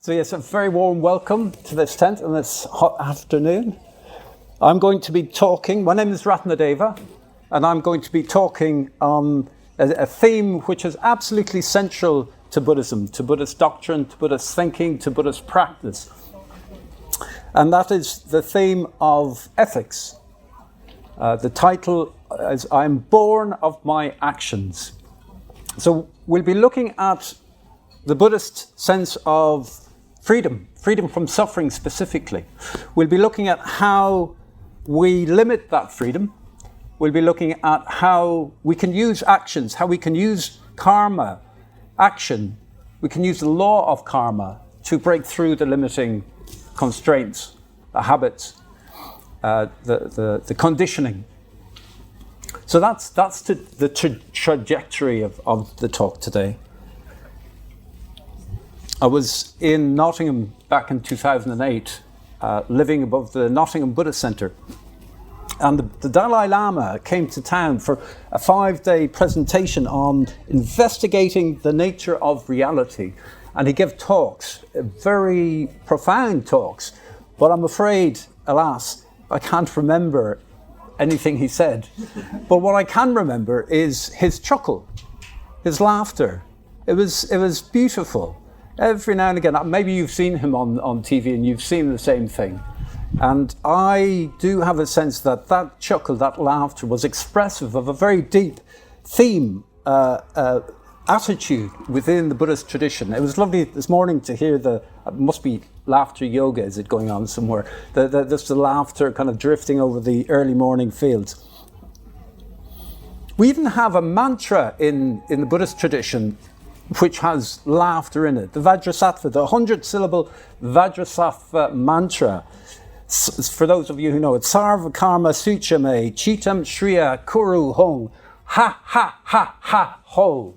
So yes, a very warm welcome to this tent on this hot afternoon. I'm going to be talking, my name is Ratnadeva, and I'm going to be talking on a theme which is absolutely central to Buddhism, to Buddhist doctrine, to Buddhist thinking, to Buddhist practice. And that is the theme of ethics. The title is I'm Born of My Actions. So we'll be looking at the Buddhist sense of freedom from suffering specifically. We'll be looking at how we limit that freedom. We'll be looking at how we can use actions, how we can use karma, action. We can use the law of karma to break through the limiting constraints, the habits, the conditioning. So that's the trajectory of the talk today. I was in Nottingham back in 2008, living above the Nottingham Buddhist Centre. And the Dalai Lama came to town for a 5-day presentation on investigating the nature of reality. And he gave talks, very profound talks. But I'm afraid, alas, I can't remember anything he said. But what I can remember is his chuckle, his laughter. It was beautiful. Every now and again, maybe you've seen him on TV and you've seen the same thing. And I do have a sense that that chuckle, that laughter was expressive of a very deep theme, attitude within the Buddhist tradition. It was lovely this morning to hear must be laughter yoga, is it going on somewhere? There's the laughter kind of drifting over the early morning fields. We even have a mantra in the Buddhist tradition which has laughter in it. The Vajrasattva, the 100-syllable Vajrasattva mantra. For those of you who know it, Sarva Karma Suchame, Chitam Shriya Kuru Hong, Ha Ha Ha Ha Ho.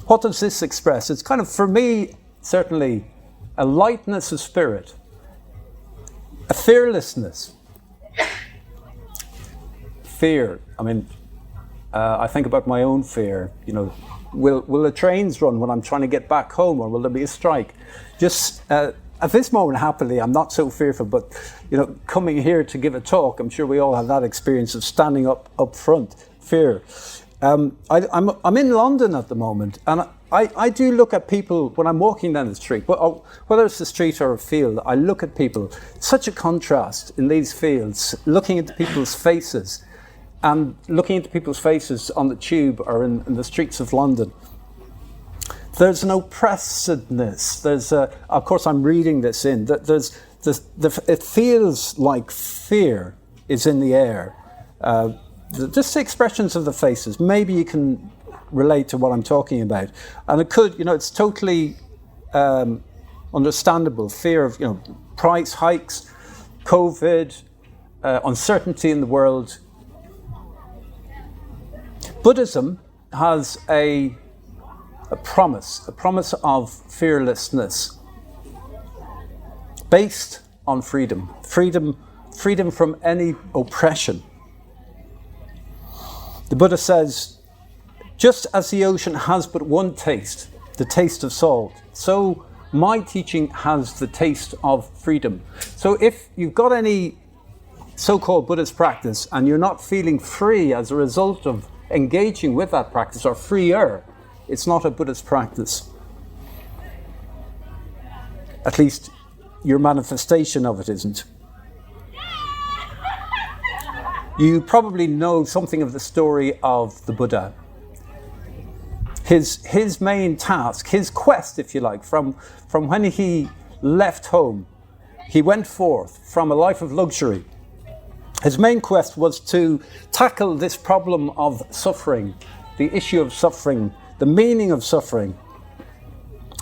What does this express? It's kind of, for me, certainly, a lightness of spirit, a fearlessness. Fear, I think about my own fear. Will the trains run when I'm trying to get back home, or will there be a strike? Just at this moment, happily, I'm not so fearful. But coming here to give a talk, I'm sure we all have that experience of standing up front. Fear. I'm in London at the moment, and I do look at people when I'm walking down the street. Whether it's the street or a field, I look at people. Such a contrast in these fields, looking into people's faces. And looking into people's faces on the tube or in the streets of London, there's an oppressedness. Of course, I'm reading this in. It feels like fear is in the air. Just the expressions of the faces. Maybe you can relate to what I'm talking about. And it could, it's totally understandable. Fear of, price hikes, COVID, uncertainty in the world. Buddhism has a promise of fearlessness based on freedom from any oppression. The Buddha says, just as the ocean has but one taste, the taste of salt, so my teaching has the taste of freedom. So if you've got any so-called Buddhist practice and you're not feeling free as a result of engaging with that practice, or freer, it's not a Buddhist practice. At least your manifestation of it isn't. You probably know something of the story of the Buddha. His main task, his quest, if you like, from when he left home, he went forth from a life of luxury. His main quest was to tackle this problem of suffering, the issue of suffering, the meaning of suffering.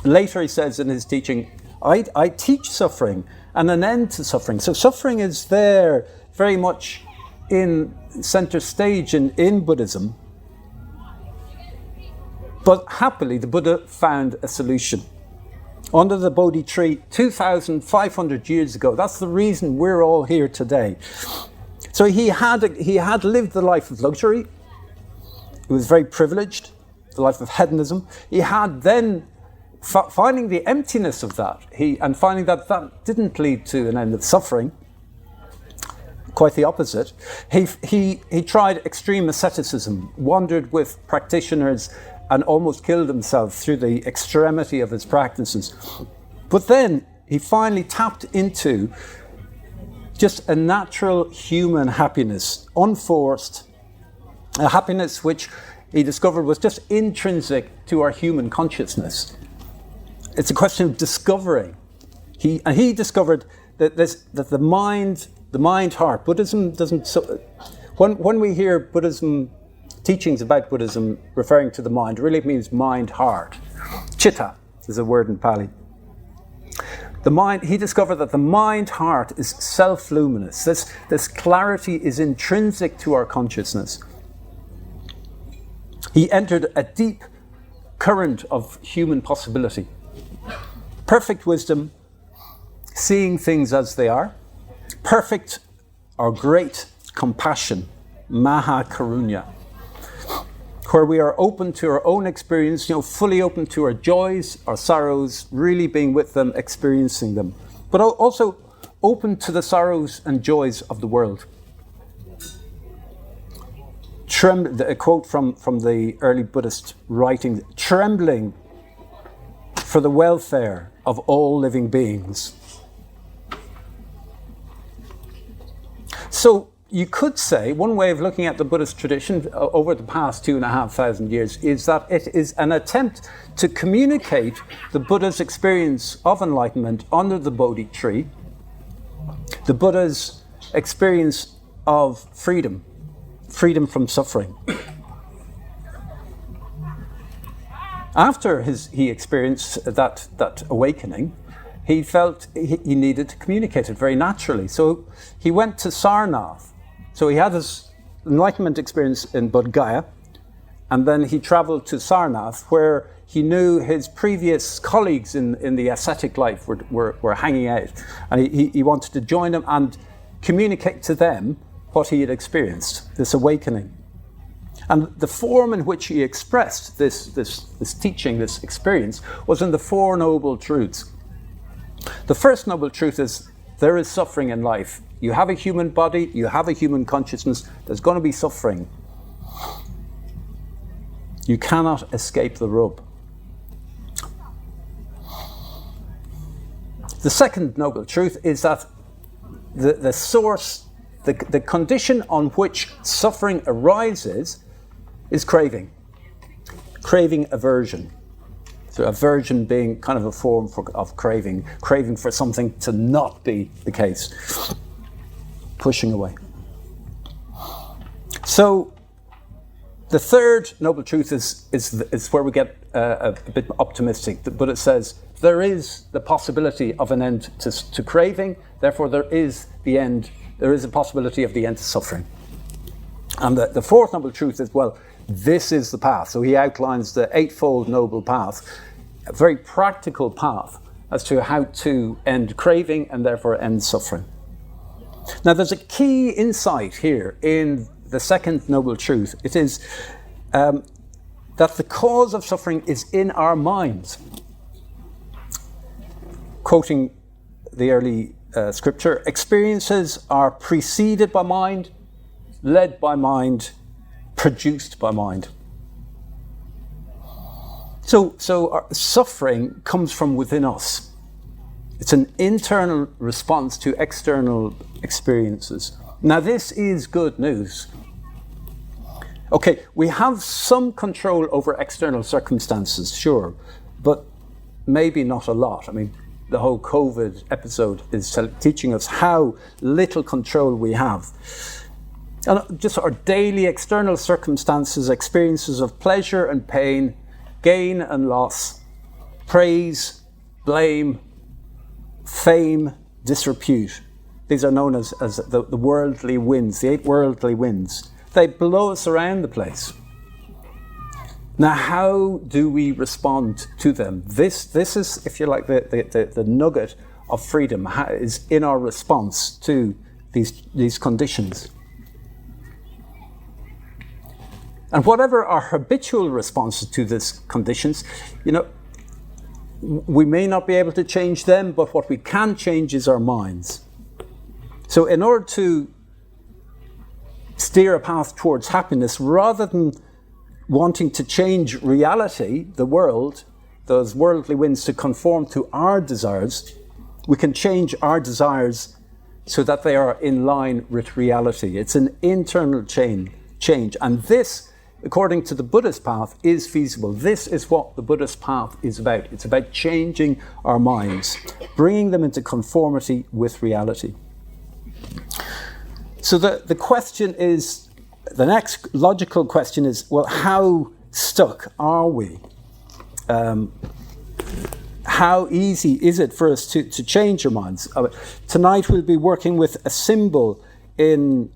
Later he says in his teaching, I teach suffering and an end to suffering. So suffering is there very much in center stage in Buddhism. But happily, the Buddha found a solution. Under the Bodhi tree 2,500 years ago. That's the reason we're all here today. So he had lived the life of luxury. He was very privileged, the life of hedonism. He had then finding the emptiness of that, and finding that that didn't lead to an end of suffering, quite the opposite, he tried extreme asceticism, wandered with practitioners, and almost killed himself through the extremity of his practices. But then he finally tapped into just a natural human happiness, unforced, a happiness which he discovered was just intrinsic to our human consciousness. It's a question of discovering. He discovered that the mind-heart. Buddhism doesn't. When we hear Buddhism teachings about Buddhism referring to the mind, it really means mind-heart. Chitta is a word in Pali. The mind. He discovered that the mind-heart is self-luminous. This clarity is intrinsic to our consciousness. He entered a deep current of human possibility. Perfect wisdom, seeing things as they are. Perfect or great compassion, maha karunya, where we are open to our own experience, fully open to our joys, our sorrows, really being with them, experiencing them, but also open to the sorrows and joys of the world. A quote from the early Buddhist writings, trembling for the welfare of all living beings. So you could say, one way of looking at the Buddhist tradition over the past 2,500 years is that it is an attempt to communicate the Buddha's experience of enlightenment under the Bodhi tree, the Buddha's experience of freedom from suffering. After he experienced that awakening, he felt he needed to communicate it very naturally. So he went to Sarnath. So he had his enlightenment experience in Bodh Gaya, and then he traveled to Sarnath, where he knew his previous colleagues in the ascetic life were hanging out. And he wanted to join them and communicate to them what he had experienced, this awakening. And the form in which he expressed this teaching, this experience, was in the Four Noble Truths. The first noble truth is there is suffering in life. You have a human body, you have a human consciousness, there's going to be suffering. You cannot escape the rub. The second noble truth is that the source, the condition on which suffering arises is craving aversion. So aversion being kind of a form of craving for something to not be the case, pushing away. So the third noble truth is where we get a bit optimistic. But it says there is the possibility of an end to craving. Therefore, there is a possibility of the end to suffering. And the fourth noble truth is, well, this is the path. So he outlines the Eightfold Noble Path, a very practical path as to how to end craving and therefore end suffering. Now, there's a key insight here in the second noble truth. It is that the cause of suffering is in our minds. Quoting the early scripture, experiences are preceded by mind, led by mind, produced by mind. So our suffering comes from within us. It's an internal response to external experiences. Now, this is good news. Okay, we have some control over external circumstances, sure, but maybe not a lot. I mean, the whole COVID episode is teaching us how little control we have. And just our daily external circumstances, experiences of pleasure and pain, gain and loss, praise, blame, fame, disrepute. These are known as the worldly winds, the 8 worldly winds. They blow us around the place. Now, how do we respond to them? This is, if you like, the nugget of freedom is in our response to these conditions. And whatever our habitual responses to these conditions, We may not be able to change them, but what we can change is our minds. So in order to steer a path towards happiness, rather than wanting to change reality, the world, those worldly winds, to conform to our desires, we can change our desires so that they are in line with reality. It's an internal change. And this, according to the Buddhist path, is feasible. This is what the Buddhist path is about. It's about changing our minds, bringing them into conformity with reality. So the question is, the next logical question is, well, how stuck are we? How easy is it for us to change our minds? Tonight we'll be working with a symbol in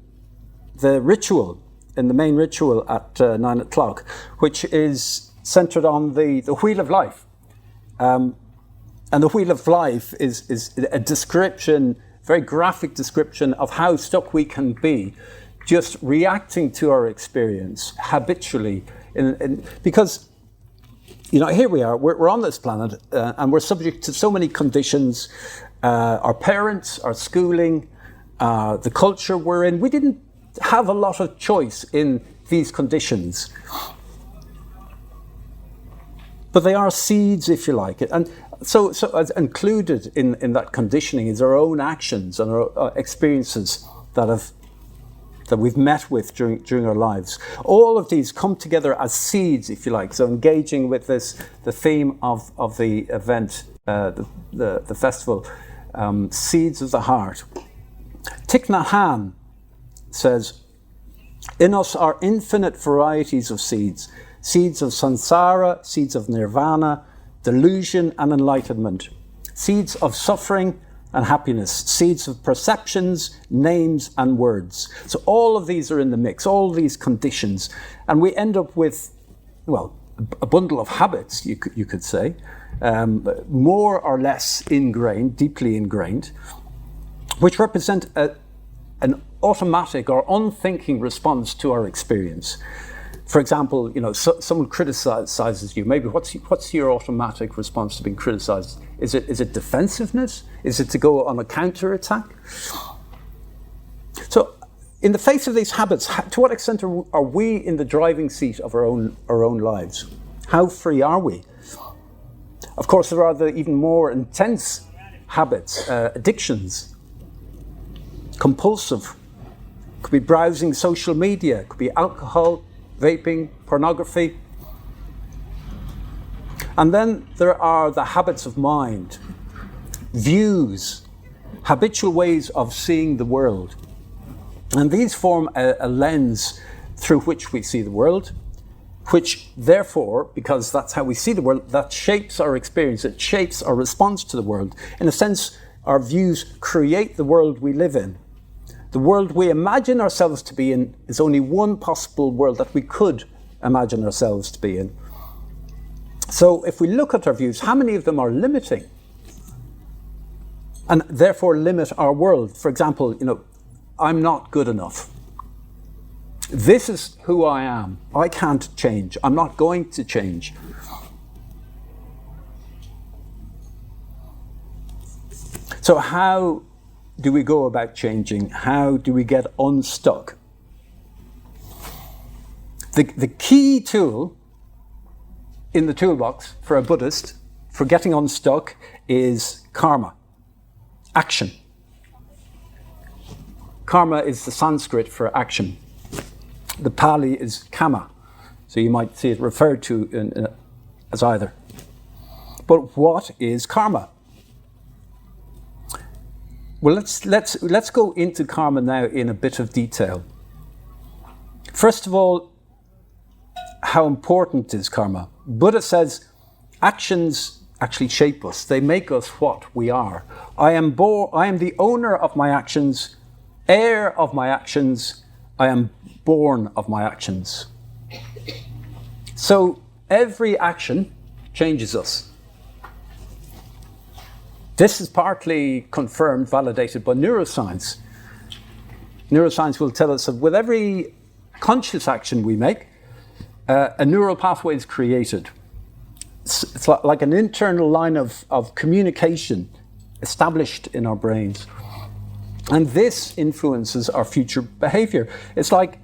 the ritual, in the main ritual at 9 o'clock, which is centered on the wheel of life. And the wheel of life is a description, very graphic description of how stuck we can be, just reacting to our experience habitually. Because, here we are, we're on this planet, and we're subject to so many conditions. Our parents, our schooling, the culture we're in. We didn't have a lot of choice in these conditions. But they are seeds, if you like. And so as included in that conditioning is our own actions and our experiences that we've met with during our lives. All of these come together as seeds, if you like. So engaging with the theme of the event, the festival, Seeds of the Heart. Thich Nhat Hanh says, in us are infinite varieties of seeds. Seeds of samsara, seeds of nirvana, delusion and enlightenment. Seeds of suffering and happiness, seeds of perceptions, names and words. So all of these are in the mix, all these conditions. And we end up with, a bundle of habits, you could say, more or less ingrained, deeply ingrained, which represent an automatic or unthinking response to our experience. For example, someone criticizes you. Maybe what's your automatic response to being criticized? Is it defensiveness? Is it to go on a counterattack? So, in the face of these habits, to what extent are we in the driving seat of our own lives? How free are we? Of course, there are the even more intense habits, addictions, compulsive. Could be browsing social media. Could be alcohol, vaping, pornography. And then there are the habits of mind, views, habitual ways of seeing the world. And these form a lens through which we see the world, which therefore, because that's how we see the world, that shapes our experience, it shapes our response to the world. In a sense, our views create the world we live in. The world we imagine ourselves to be in is only one possible world that we could imagine ourselves to be in. So if we look at our views, how many of them are limiting? And therefore limit our world. For example, I'm not good enough. This is who I am. I can't change. I'm not going to change. So how do we go about changing? How do we get unstuck? The key tool in the toolbox for a Buddhist for getting unstuck is karma, action. Karma is the Sanskrit for action. The Pali is kamma, so you might see it referred to as either. But what is karma? Well, let's go into karma now in a bit of detail. First of all, how important is karma? Buddha says actions actually shape us. They make us what we are. I am the owner of my actions, heir of my actions. I am born of my actions. So every action changes us. This is partly confirmed, validated by neuroscience. Neuroscience will tell us that with every conscious action we make, a neural pathway is created. it's like an internal line of communication established in our brains. And this influences our future behavior. It's like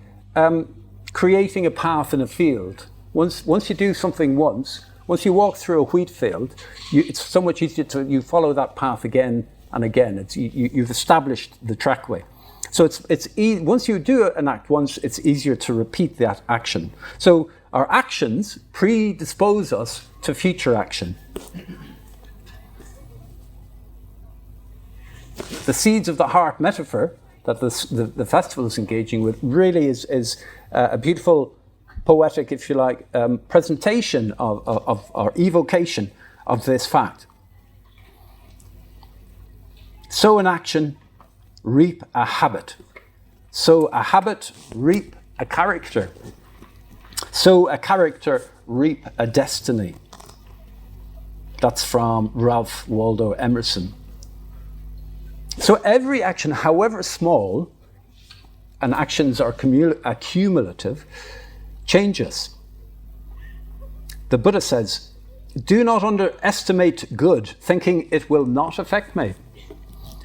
creating a path in a field. Once you do something once you walk through a wheat field, it's so much easier you follow that path again and again. You've established the trackway. So once you do an act once, it's easier to repeat that action. So our actions predispose us to future action. The seeds of the heart metaphor that the festival is engaging with really is a beautiful, poetic, if you like, presentation of or evocation of this fact. Sow an action, reap a habit. Sow a habit, reap a character. Sow a character, reap a destiny. That's from Ralph Waldo Emerson. So every action, however small, and actions are accumulative, changes. The Buddha says, do not underestimate good, thinking it will not affect me.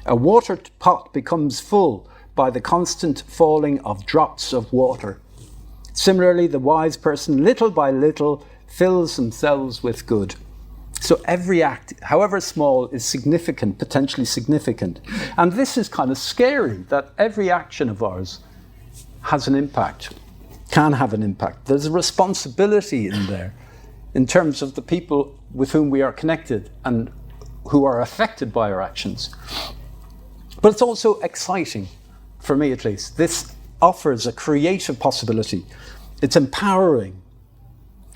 A water pot becomes full by the constant falling of drops of water. Similarly, the wise person, little by little, fills themselves with good. So every act, however small, is significant, potentially significant. And this is kind of scary, that every action of ours has an impact, can have an impact. There's a responsibility in there in terms of the people with whom we are connected and who are affected by our actions. But it's also exciting, for me at least. This offers a creative possibility. It's empowering.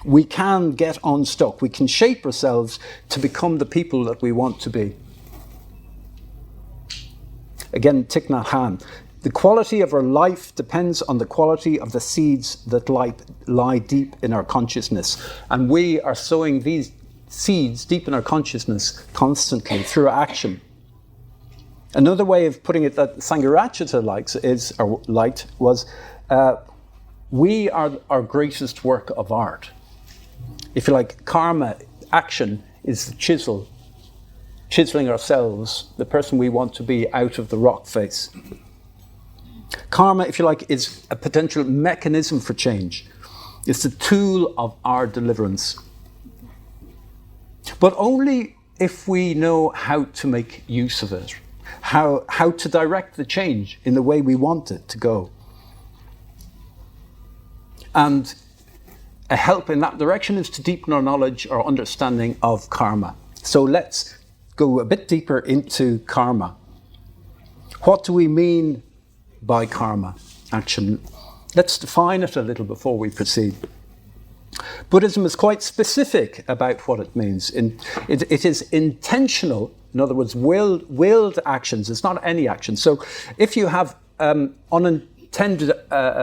We can get unstuck. We can shape ourselves to become the people that we want to be. Again, Thich Nhat Hanh. The quality of our life depends on the quality of the seeds that lie deep in our consciousness. And we are sowing these seeds deep in our consciousness constantly through action. Another way of putting it that Sangharakshita liked was, we are our greatest work of art. If you like, karma, action, is the chiseling ourselves, the person we want to be, out of the rock face. Karma, if you like, is a potential mechanism for change. It's the tool of our deliverance. But only if we know how to make use of it, how to direct the change in the way we want it to go. And a help in that direction is to deepen our knowledge or understanding of karma. So let's go a bit deeper into karma. What do we mean by karma, action? Let's define it a little before we proceed. Buddhism is quite specific about what it means. It is intentional, in other words, willed actions. It's not any action. So if you have unintended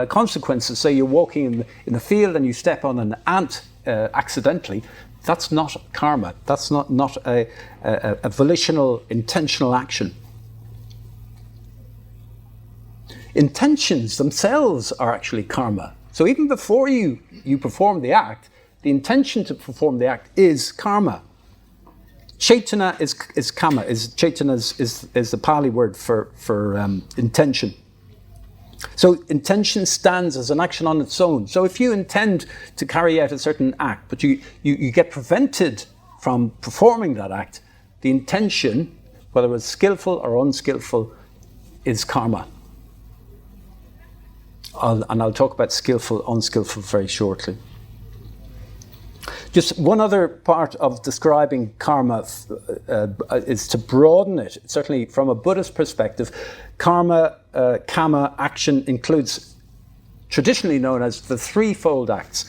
consequences, say you're walking in the field and you step on an ant accidentally, that's not karma. That's not a volitional, intentional action. Intentions themselves are actually karma. So even before you perform the act, the intention to perform the act is karma. Chaitana is kama. Chaitana is the Pali word for intention. So intention stands as an action on its own. So if you intend to carry out a certain act, but you get prevented from performing that act, the intention, whether it's skillful or unskillful, is karma. I'll talk about skillful, unskillful very shortly. Just one other part of describing karma is to broaden it. Certainly from a Buddhist perspective, karma, kama, action includes traditionally known as the threefold acts.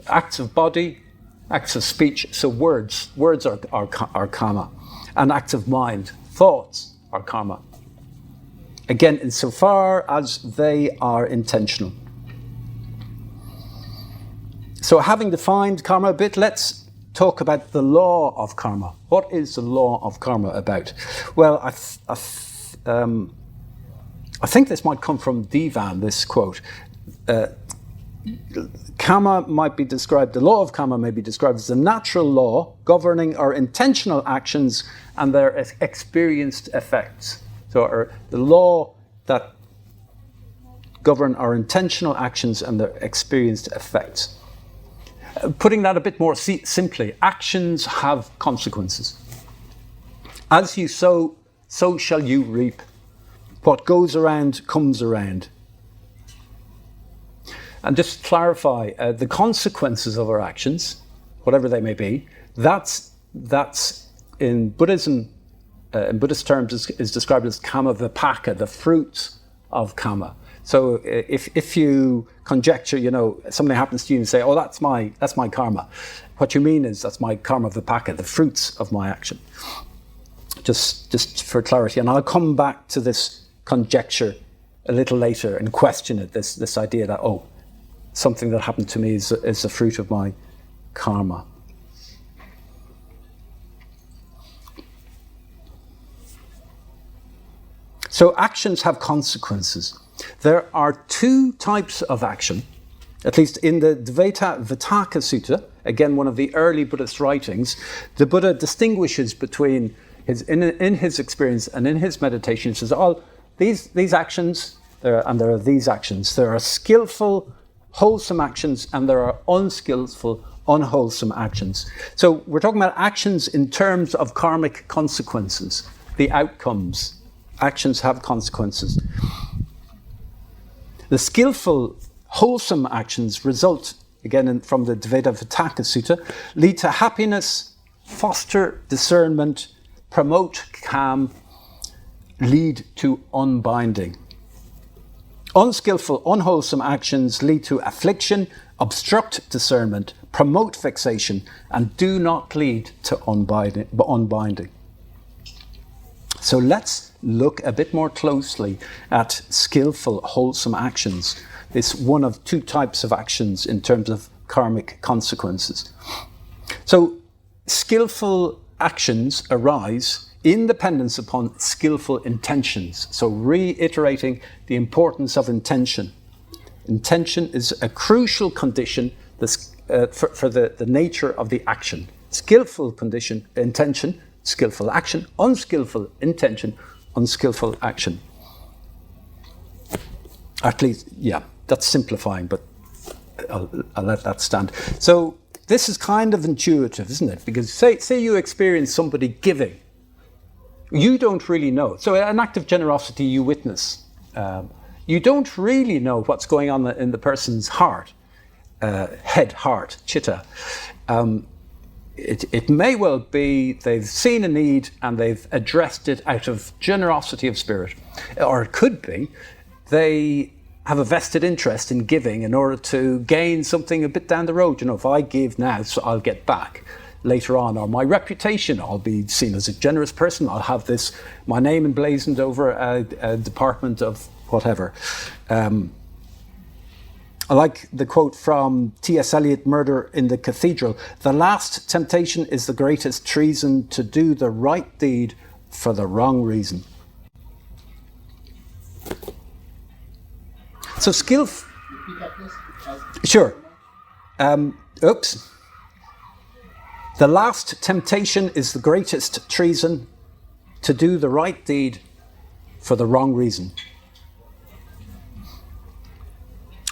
Acts of body, acts of speech, so words are karma, and acts of mind, thoughts are karma. Again, insofar as they are intentional. So having defined karma a bit, let's talk about the law of karma. What is the law of karma about? Well, I think this might come from Divan, this quote. Karma might be described, the law of karma may be described as a natural law governing our intentional actions and their experienced effects. So the law that govern our intentional actions and their experienced effects. Putting that a bit more simply, actions have consequences. As you sow, so shall you reap. What goes around comes around. And just to clarify, the consequences of our actions, whatever they may be, that's in Buddhism, in Buddhist terms, is described as kama vipaka, the fruits of kama. So if you conjecture, something happens to you and you say, oh, that's my karma. What you mean is that's my karma vipaka, the fruits of my action. Just for clarity. And I'll come back to this conjecture a little later and question it, this idea that, oh, something that happened to me is the fruit of my karma. So actions have consequences. There are two types of action, at least in the Dvaita Vitakka Sutta, again one of the early Buddhist writings. The Buddha distinguishes between in his experience and in his meditation. He says, these actions, there are these actions. There are skillful, wholesome actions, and there are unskillful, unwholesome actions. So we're talking about actions in terms of karmic consequences, the outcomes. Actions have consequences. The skillful, wholesome actions result, again from the Dvaita Vitakka Sutta, lead to happiness, foster discernment, promote calm, lead to unbinding. Unskillful, unwholesome actions lead to affliction, obstruct discernment, promote fixation, and do not lead to unbinding. So let's look a bit more closely at skillful, wholesome actions. It's one of two types of actions in terms of karmic consequences. So skillful actions arise in dependence upon skillful intentions. So reiterating the importance of intention. Intention is a crucial condition for the nature of the action. Skillful intention, skillful action. Unskillful intention, unskillful action. At least, yeah, that's simplifying, but I'll let that stand. So this is kind of intuitive, isn't it? Because say you experience somebody giving. You don't really know. So an act of generosity you witness. You don't really know what's going on in the person's heart, heart, chitta. It may well be they've seen a need and they've addressed it out of generosity of spirit. Or it could be they have a vested interest in giving in order to gain something a bit down the road. If I give now, so I'll get back later on. Or my reputation, I'll be seen as a generous person. I'll have my name emblazoned over a department of whatever. I like the quote from T.S. Eliot, Murder in the Cathedral. The last temptation is the greatest treason, to do the right deed for the wrong reason. So Repeat that, please. Sure. The last temptation is the greatest treason, to do the right deed for the wrong reason.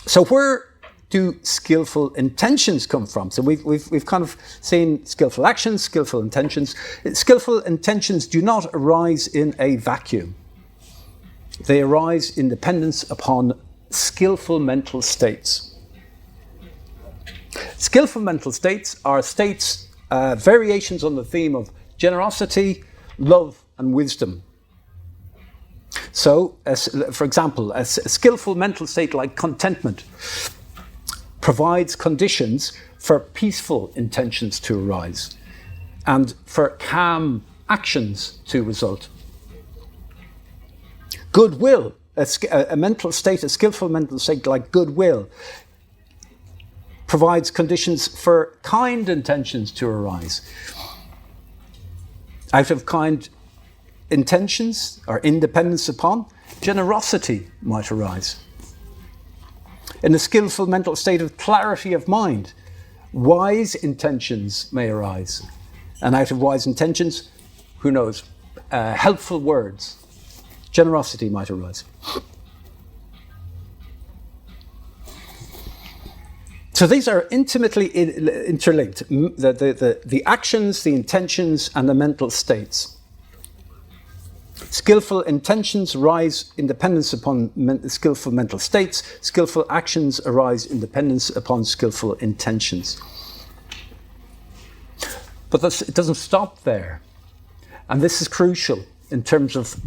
So where do skillful intentions come from? So we've kind of seen skillful actions, skillful intentions. Skillful intentions do not arise in a vacuum. They arise in dependence upon skillful mental states. Skillful mental states are states, variations on the theme of generosity, love, and wisdom. So, for example, a skillful mental state like contentment provides conditions for peaceful intentions to arise and for calm actions to result. Goodwill, a skillful mental state like goodwill, provides conditions for kind intentions to arise. Out of kind intentions or independence upon, generosity might arise. In a skillful mental state of clarity of mind, wise intentions may arise. And out of wise intentions, who knows, helpful words, generosity might arise. So these are intimately interlinked, the actions, the intentions, and the mental states. Skillful intentions rise in dependence upon skillful mental states. Skillful actions arise in dependence upon skillful intentions. But it doesn't stop there. And this is crucial in terms of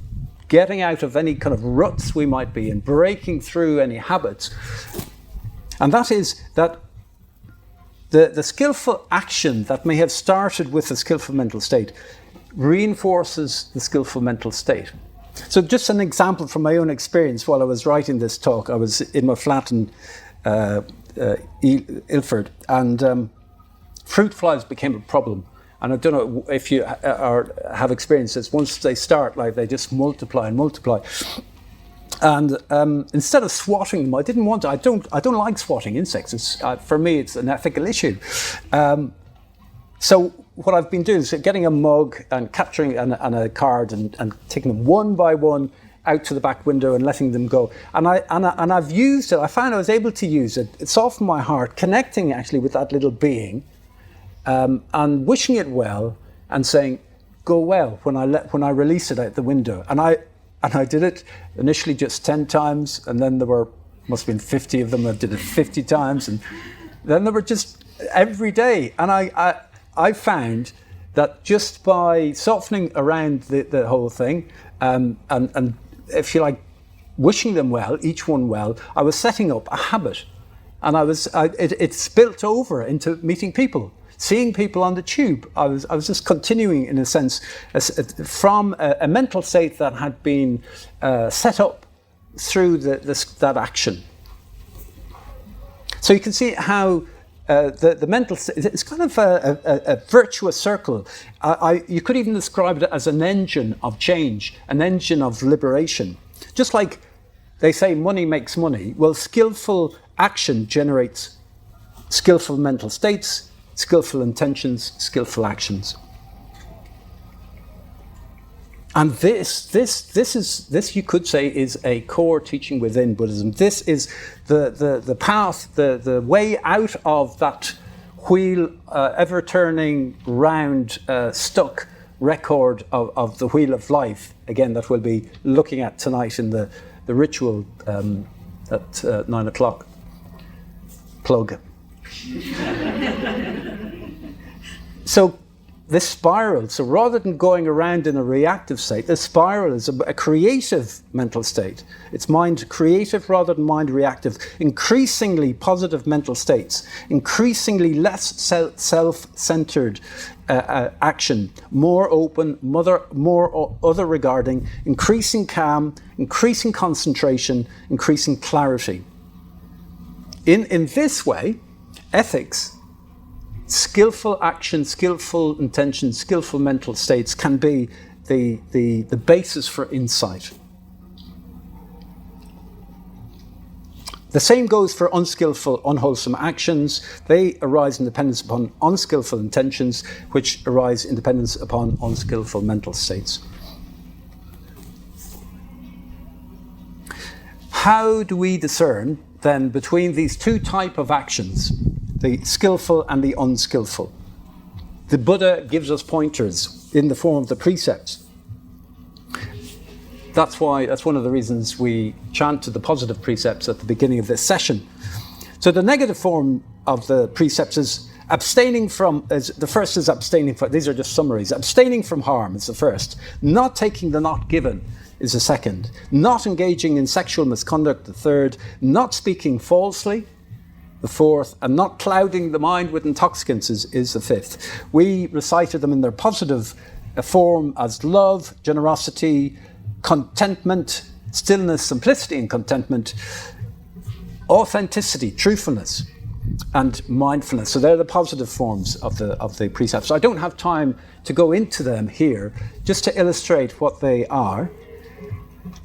getting out of any kind of ruts we might be in, breaking through any habits. And that is that the skillful action that may have started with a skillful mental state reinforces the skillful mental state. So just an example from my own experience while I was writing this talk. I was in my flat in Ilford, and fruit flies became a problem. And I don't know if you have experienced this. Once they start, like, they just multiply and multiply. And instead of swatting them, I didn't want to. I don't like swatting insects. For me, it's an ethical issue. So what I've been doing is getting a mug and capturing and a card and taking them one by one out to the back window and letting them go. And I've used it. I found I was able to use it. It softened my heart, connecting actually with that little being, and wishing it well and saying, "Go well," when I release it out the window. And I did it initially just 10 times, and then there must have been 50 of them. I did it 50 times, and then there were just every day. And I found that just by softening around the whole thing, and if you like, wishing them well, each one well, I was setting up a habit, and it spilt over into meeting people. Seeing people on the tube, I was just continuing, in a sense, from a mental state that had been set up through that action. So you can see how the mental state, it's kind of a virtuous circle. You could even describe it as an engine of change, an engine of liberation. Just like they say money makes money, well, skillful action generates skillful mental states, skillful intentions, skillful actions. And this you could say is a core teaching within Buddhism. This is the path, the way out of that wheel, ever turning round, stuck record of the wheel of life. Again, that we'll be looking at tonight in the ritual at 9 o'clock. Plug. So this spiral, so rather than going around in a reactive state, this spiral is a creative mental state. It's mind creative rather than mind reactive. Increasingly positive mental states, increasingly less self-centered action, more open, more other regarding, increasing calm, increasing concentration, increasing clarity. In this way, ethics, skillful action, skillful intention, skillful mental states can be the basis for insight. The same goes for unskillful, unwholesome actions. They arise in dependence upon unskillful intentions, which arise in dependence upon unskillful mental states. How do we discern then between these two types of actions, the skillful and the unskillful? The Buddha gives us pointers in the form of the precepts. That's one of the reasons we chanted the positive precepts at the beginning of this session. So the negative form of the precepts is abstaining from, the first is abstaining from, these are just summaries. Abstaining from harm is the first. Not taking the not given is the second. Not engaging in sexual misconduct, the third. Not speaking falsely, the fourth. And not clouding the mind with intoxicants is the fifth. We recited them in their positive form as love, generosity, contentment, stillness, simplicity and contentment, authenticity, truthfulness, and mindfulness. So they're the positive forms of the precepts. So I don't have time to go into them here, just to illustrate what they are.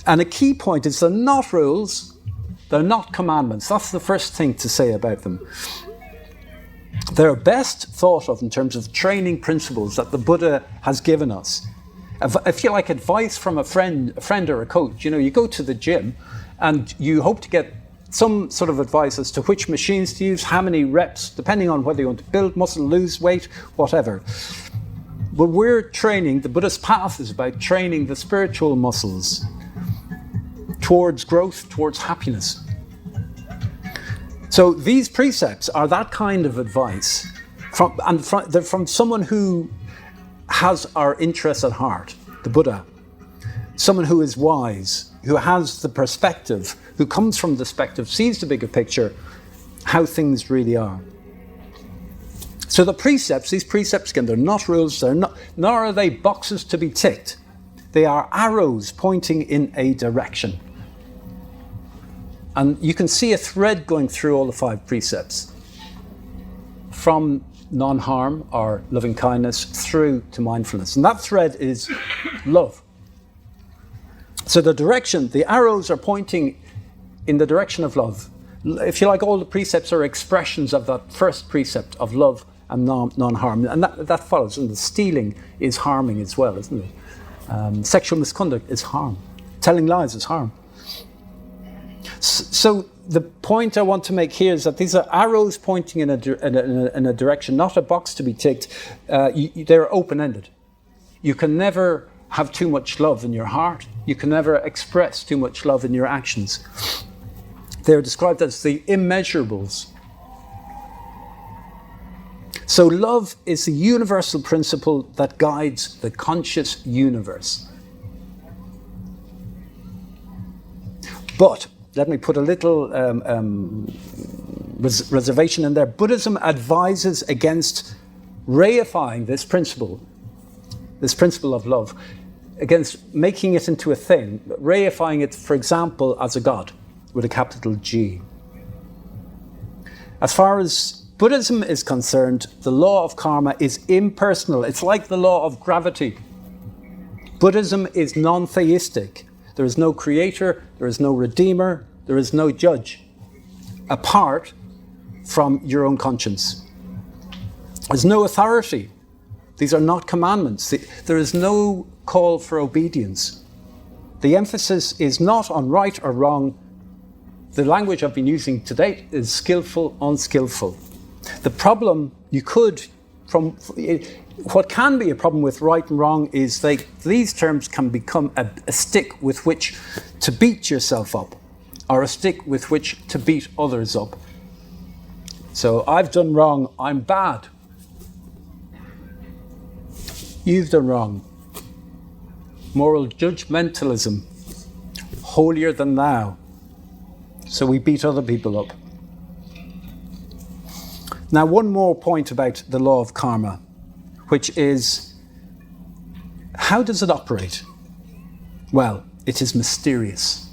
And a key point is they're not rules, They're not commandments. That's the first thing to say about them. They're best thought of in terms of training principles that the Buddha has given us. If you like advice from a friend or a coach, you go to the gym and you hope to get some sort of advice as to which machines to use, how many reps, depending on whether you want to build muscle, lose weight, whatever. But we're training, the Buddhist path is about training the spiritual muscles towards growth, towards happiness. So these precepts are that kind of advice they're from someone who has our interests at heart, the Buddha. Someone who is wise, who has the perspective, who comes from the perspective, sees the bigger picture, how things really are. So these precepts again, they're not rules, nor are they boxes to be ticked. They are arrows pointing in a direction. And you can see a thread going through all the 5 precepts, from non-harm or loving kindness through to mindfulness. And that thread is love. So the arrows are pointing in the direction of love. If you like, all the precepts are expressions of that first precept of love and non-harm. And that follows. And the stealing is harming as well, isn't it? Sexual misconduct is harm. Telling lies is harm. So the point I want to make here is that these are arrows pointing in a direction, not a box to be ticked. They're open-ended. You can never have too much love in your heart. You can never express too much love in your actions. They're described as the immeasurables. So love is the universal principle that guides the conscious universe. But let me put a little reservation in there. Buddhism advises against reifying this principle of love, against making it into a thing, reifying it, for example, as a god with a capital G. As far as Buddhism is concerned, the law of karma is impersonal. It's like the law of gravity. Buddhism is non-theistic. There is no creator, there is no redeemer, there is no judge, apart from your own conscience. There's no authority. These are not commandments. There is no call for obedience. The emphasis is not on right or wrong. The language I've been using to date is skillful, unskillful. The problem what can be a problem with right and wrong is these terms can become a stick with which to beat yourself up, or a stick with which to beat others up. So I've done wrong, I'm bad. You've done wrong. Moral judgmentalism, holier than thou. So we beat other people up. Now, one more point about the law of karma, which is, how does it operate? Well, it is mysterious.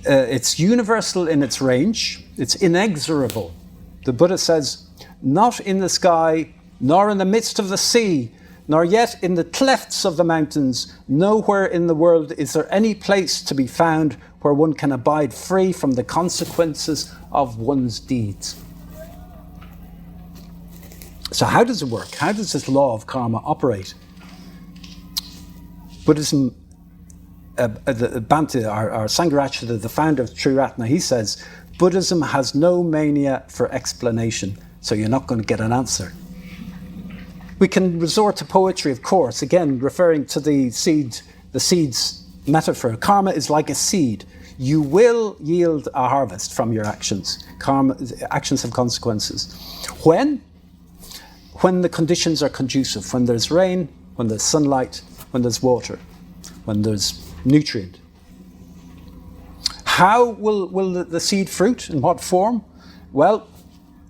It's universal in its range. It's inexorable. The Buddha says, not in the sky, nor in the midst of the sea, nor yet in the clefts of the mountains, nowhere in the world is there any place to be found where one can abide free from the consequences of one's deeds. So how does it work? How does this law of karma operate? Buddhism, Bhante, our Sangharakshita, the founder of Triratna, he says, Buddhism has no mania for explanation, so you're not going to get an answer. We can resort to poetry, of course, again, referring to the seed's metaphor. Karma is like a seed. You will yield a harvest from your actions. Actions have consequences. When the conditions are conducive, when there's rain, when there's sunlight, when there's water, when there's nutrient. How will the seed fruit? In what form? Well,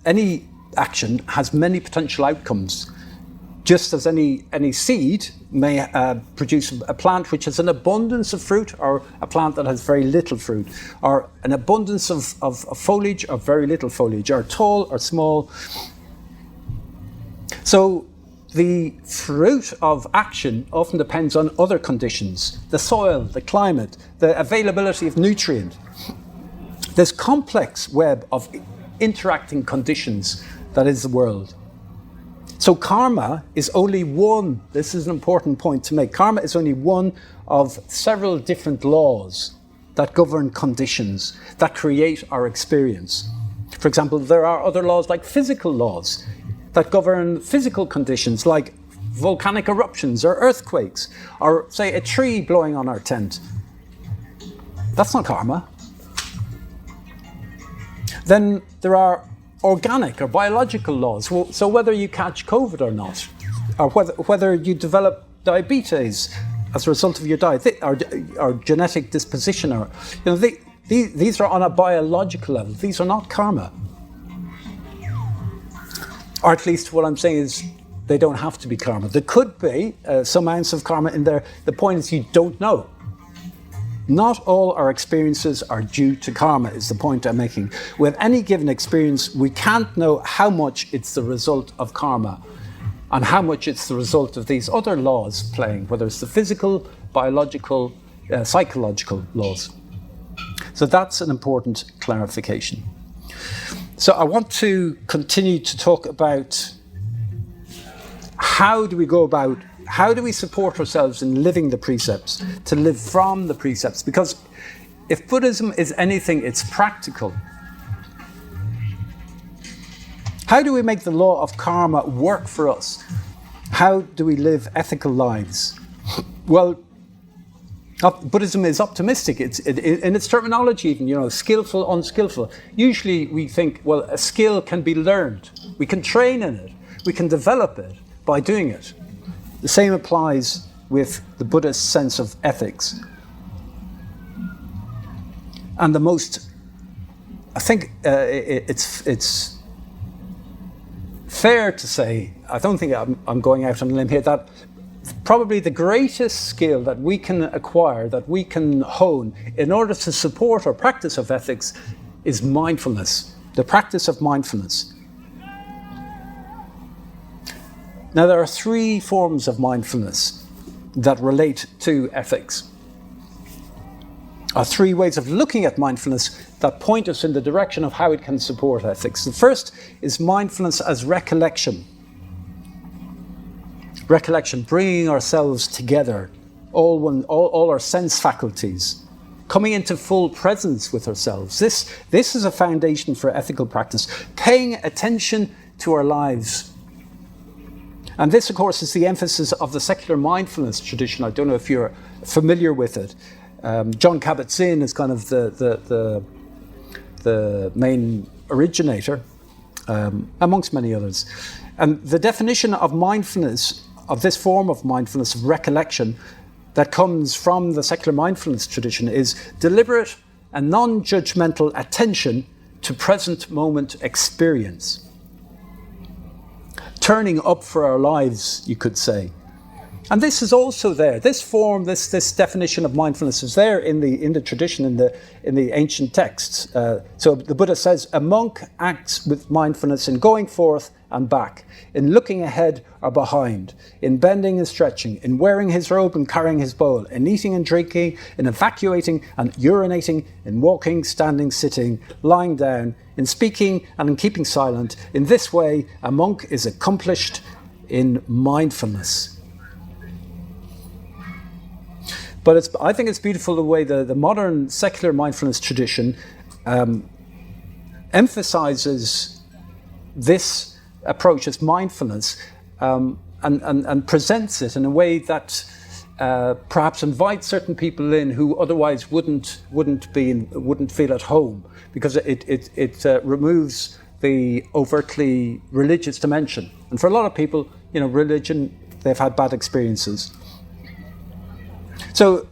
any action has many potential outcomes. Just as any seed may produce a plant which has an abundance of fruit, or a plant that has very little fruit, or an abundance of foliage or very little foliage, or tall or small. So the fruit of action often depends on other conditions, the soil, the climate, the availability of nutrient. this complex web of interacting conditions that is the world. So karma is only one, this is an important point to make, karma is only one of several different laws that govern conditions, that create our experience. For example, there are other laws like physical laws that govern physical conditions like volcanic eruptions or earthquakes, or say a tree blowing on our tent. That's not karma. Then there are organic or biological laws. So whether you catch COVID or not, or whether you develop diabetes as a result of your diet, or genetic disposition, or these are on a biological level. These are not karma. Or at least what I'm saying is they don't have to be karma. There could be some ounce of karma in there. The point is you don't know. Not all our experiences are due to karma, is the point I'm making. With any given experience, we can't know how much it's the result of karma and how much it's the result of these other laws playing, whether it's the physical, biological, psychological laws. So that's an important clarification. So I want to continue to talk about how do we support ourselves in living the precepts, to live from the precepts? Because if Buddhism is anything, it's practical. How do we make the law of karma work for us? How do we live ethical lives? Well, Buddhism is optimistic. It's in its terminology, even, skillful, unskillful. Usually we think, well, a skill can be learned. We can train in it. We can develop it by doing it. The same applies with the Buddhist sense of ethics. And the most, I think it's fair to say, I don't think I'm going out on a limb here, that probably the greatest skill that we can acquire, that we can hone in order to support our practice of ethics is mindfulness, the practice of mindfulness. Now, there are three forms of mindfulness that relate to ethics. Are three ways of looking at mindfulness that point us in the direction of how it can support ethics. The first is mindfulness as recollection. Recollection, bringing ourselves together, all our sense faculties, coming into full presence with ourselves. This is a foundation for ethical practice, paying attention to our lives. And this, of course, is the emphasis of the secular mindfulness tradition. I don't know if you're familiar with it. John Kabat-Zinn is kind of the main originator, amongst many others. And the definition of mindfulness, of this form of mindfulness, of recollection, that comes from the secular mindfulness tradition is deliberate and non-judgmental attention to present moment experience. Turning up for our lives, you could say. And this is also there. This form, this definition of mindfulness is there in the tradition, in the ancient texts. So the Buddha says, a monk acts with mindfulness in going forth and back, in looking ahead or behind, in bending and stretching, in wearing his robe and carrying his bowl, in eating and drinking, in evacuating and urinating, in walking, standing, sitting, lying down, in speaking and in keeping silent. In this way, a monk is accomplished in mindfulness. But I think it's beautiful the way the modern secular mindfulness tradition emphasizes this approach as mindfulness and presents it in a way that perhaps invites certain people in who otherwise wouldn't feel at home, because it removes the overtly religious dimension. And for a lot of people, religion, they've had bad experiences. So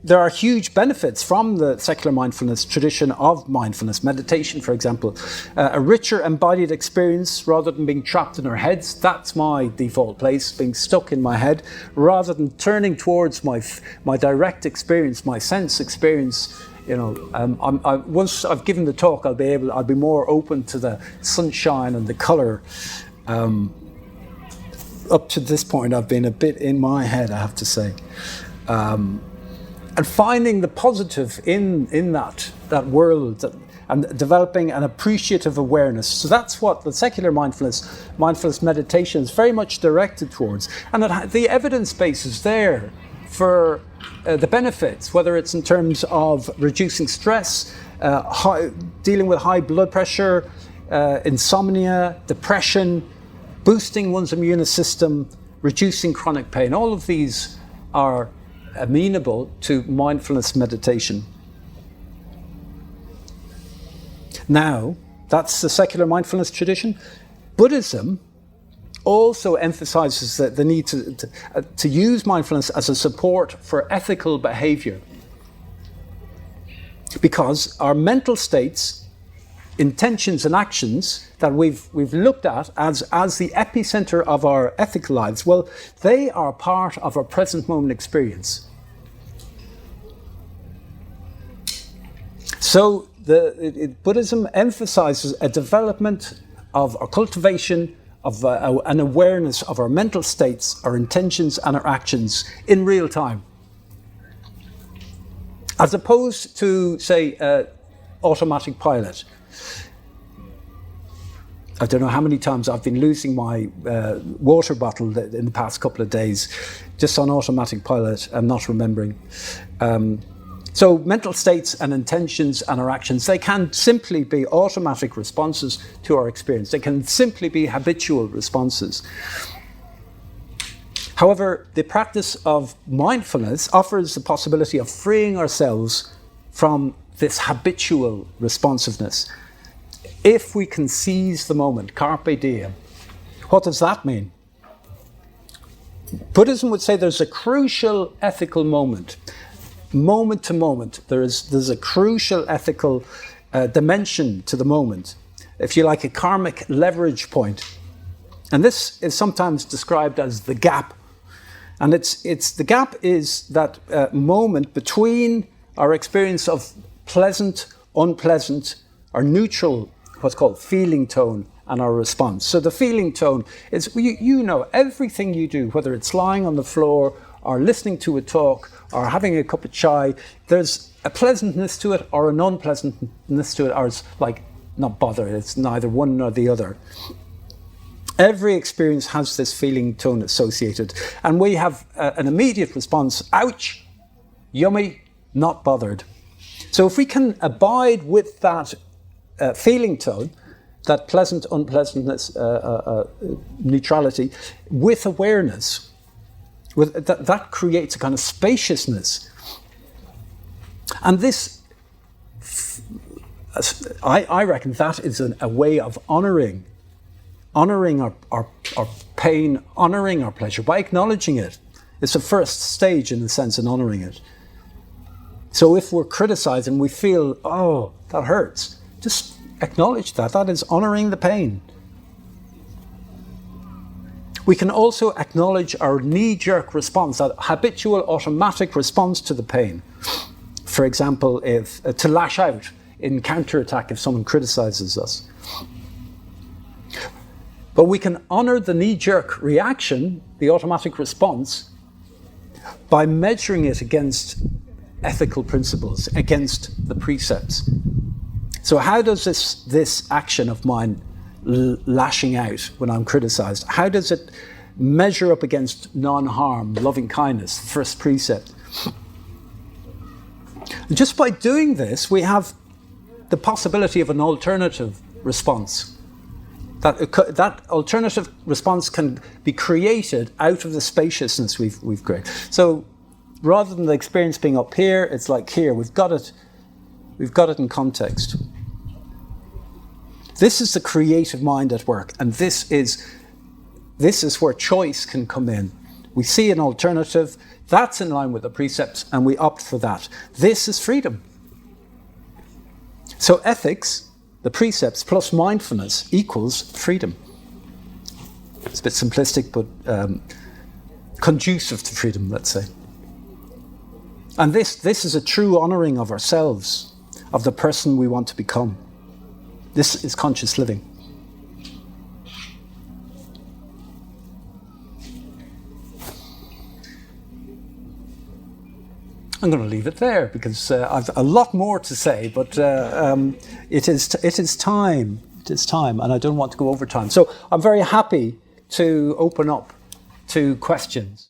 there are huge benefits from the secular mindfulness tradition of mindfulness. Meditation, for example, a richer embodied experience rather than being trapped in our heads. That's my default place, being stuck in my head, rather than turning towards my direct experience, my sense experience. Once I've given the talk, I'll be more open to the sunshine and the colour. Up to this point, I've been a bit in my head, I have to say. And finding the positive in that world, and developing an appreciative awareness. So that's what the secular mindfulness meditation is very much directed towards. And the evidence base is there for the benefits, whether it's in terms of reducing stress, dealing with high blood pressure, insomnia, depression, boosting one's immune system, reducing chronic pain. All of these are amenable to mindfulness meditation. Now, that's the secular mindfulness tradition. Buddhism also emphasizes the need to use mindfulness as a support for ethical behavior. Because our mental states, intentions and actions that we've looked at as the epicenter of our ethical lives, well, they are part of our present moment experience. So Buddhism emphasizes a development of a cultivation of an awareness of our mental states, our intentions and our actions in real time. As opposed to, say, automatic pilot. I don't know how many times I've been losing my water bottle in the past couple of days, just on automatic pilot and not remembering. So mental states and intentions and our actions, they can simply be automatic responses to our experience. They can simply be habitual responses. However, the practice of mindfulness offers the possibility of freeing ourselves from this habitual responsiveness. If we can seize the moment, carpe diem, what does that mean? Buddhism would say there's a crucial ethical moment to moment. There's a crucial ethical dimension to the moment, if you like, a karmic leverage point. And this is sometimes described as the gap. And it's the gap is that moment between our experience of pleasant, unpleasant, or neutral, what's called feeling tone, and our response. So the feeling tone is, you know, everything you do, whether it's lying on the floor or listening to a talk or having a cup of chai, there's a pleasantness to it or an unpleasantness to it, or it's like not bother, it's neither one nor the other. Every experience has this feeling tone associated, and we have an immediate response, ouch, yummy, not bothered. So if we can abide with that feeling tone, that pleasant, unpleasantness, neutrality, with awareness, that creates a kind of spaciousness. And this, I reckon that is a way of honouring our pain, honouring our pleasure by acknowledging it. It's the first stage, in a sense, in honouring it. So if we're criticised and we feel, oh, that hurts, just acknowledge that. That is honouring the pain. We can also acknowledge our knee-jerk response, that habitual automatic response to the pain. For example, if to lash out in counterattack if someone criticises us. But we can honour the knee-jerk reaction, the automatic response, by measuring it against ethical principles, against the precepts. So how does this action of mine, lashing out when I'm criticised, how does it measure up against non-harm, loving kindness, the first precept? Just by doing this, we have the possibility of an alternative response. That alternative response can be created out of the spaciousness we've created. So rather than the experience being up here, it's like here. We've got it in context. This is the creative mind at work, and this is where choice can come in. We see an alternative that's in line with the precepts, and we opt for that. This is freedom. So ethics, the precepts plus mindfulness equals freedom. It's a bit simplistic, but conducive to freedom, let's say. And this is a true honouring of ourselves, of the person we want to become. This is conscious living. I'm going to leave it there because I've a lot more to say, but it is time. It is time, and I don't want to go over time. So I'm very happy to open up to questions.